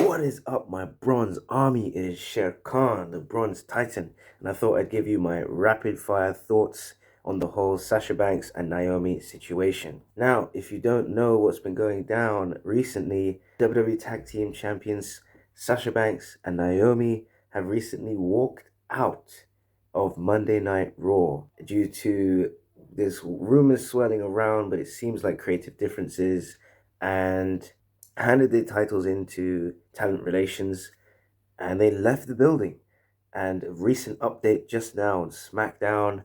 What is up, my bronze army? It is Sher Khan, the bronze titan, and I thought I'd give you my rapid fire thoughts on the whole Sasha Banks and Naomi situation. Now, if you don't know what's been going down recently, WWE Tag Team Champions Sasha Banks and Naomi have recently walked out of Monday Night Raw due to there's rumors swirling around, but it seems like creative differences and handed their titles into talent relations and they left the building. And a recent update just now on Smackdown,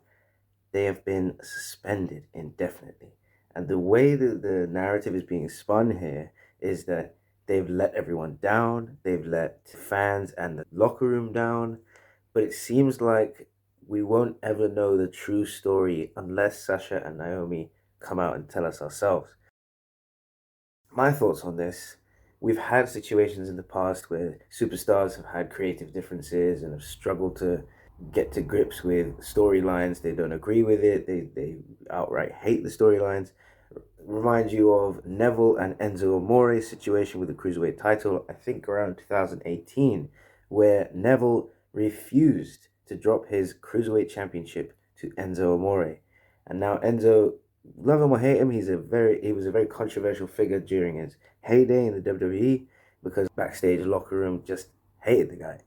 they have been suspended indefinitely. And the way that the narrative is being spun here is that they've let everyone down, they've let fans and the locker room down, but it seems like we won't ever know the true story unless Sasha and Naomi come out and tell us ourselves. My thoughts on this: we've had situations in the past where superstars have had creative differences and have struggled to get to grips with storylines. They don't agree with it, they outright hate the storylines. Remind you of Neville and Enzo Amore's situation with the Cruiserweight title, I think around 2018, where Neville refused to drop his Cruiserweight championship to Enzo Amore. And now Enzo, love him or hate him, he was a very controversial figure during his heyday in the WWE because backstage locker room just hated the guy.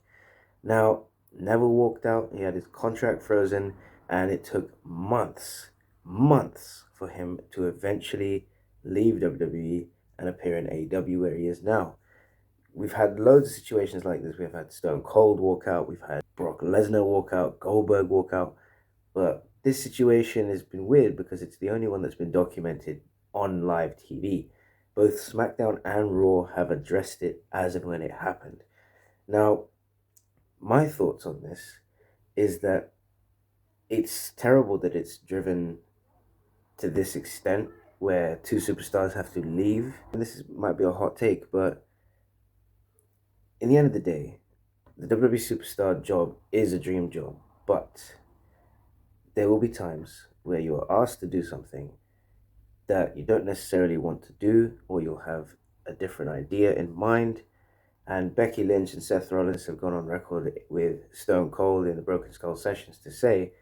Now Neville walked out, he had his contract frozen, and it took months for him to eventually leave WWE and appear in AEW where he is now. We've had loads of situations like this. We've had Stone Cold walk out, we've had Brock Lesnar walk out, Goldberg walk out, but this situation has been weird because it's the only one that's been documented on live TV. Both SmackDown and Raw have addressed it as and when it happened. Now, my thoughts on this is that it's terrible that it's driven to this extent where two superstars have to leave. And might be a hot take, but in the end of the day, the WWE superstar job is a dream job, but there will be times where you are asked to do something that you don't necessarily want to do, or you'll have a different idea in mind. And Becky Lynch and Seth Rollins have gone on record with Stone Cold in the Broken Skull sessions to say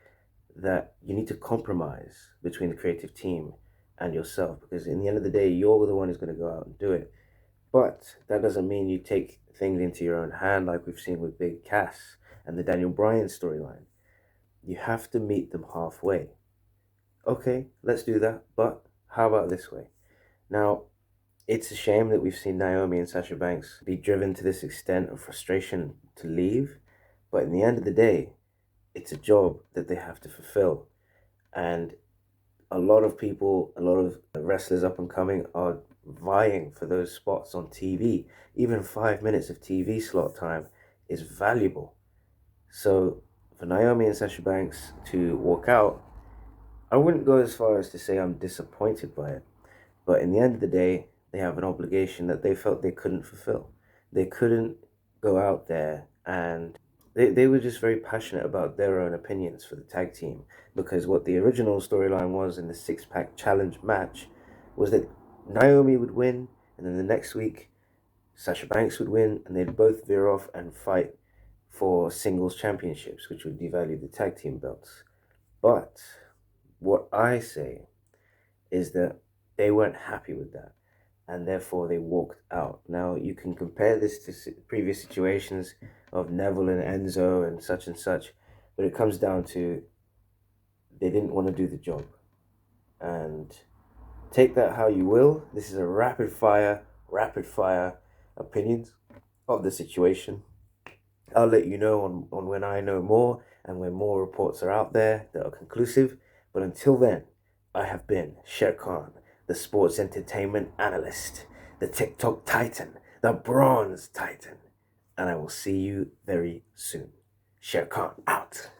that you need to compromise between the creative team and yourself, because in the end of the day, you're the one who's going to go out and do it. But that doesn't mean you take things into your own hand like we've seen with Big Cass and the Daniel Bryan storyline. You have to meet them halfway. Okay, let's do that, but how about this way? Now, it's a shame that we've seen Naomi and Sasha Banks be driven to this extent of frustration to leave, but in the end of the day, it's a job that they have to fulfill. And a lot of people, a lot of wrestlers up and coming are vying for those spots on TV. Even 5 minutes of TV slot time is valuable. So for Naomi and Sasha Banks to walk out, I wouldn't go as far as to say I'm disappointed by it. But in the end of the day, they have an obligation that they felt they couldn't fulfill. They couldn't go out there and they were just very passionate about their own opinions for the tag team, because what the original storyline was in the six-pack challenge match was that Naomi would win, and then the next week Sasha Banks would win, and they'd both veer off and fight for singles championships, which would devalue the tag team belts. But what I say is that they weren't happy with that, and therefore they walked out. Now, you can compare this to previous situations of Neville and Enzo and such, but it comes down to they didn't want to do the job. And take that how you will. This is a rapid fire opinions of the situation. I'll let you know on when I know more and when more reports are out there that are conclusive. But until then, I have been Sher Khan, the sports entertainment analyst, the TikTok titan, the bronze titan. And I will see you very soon. Sher Khan out.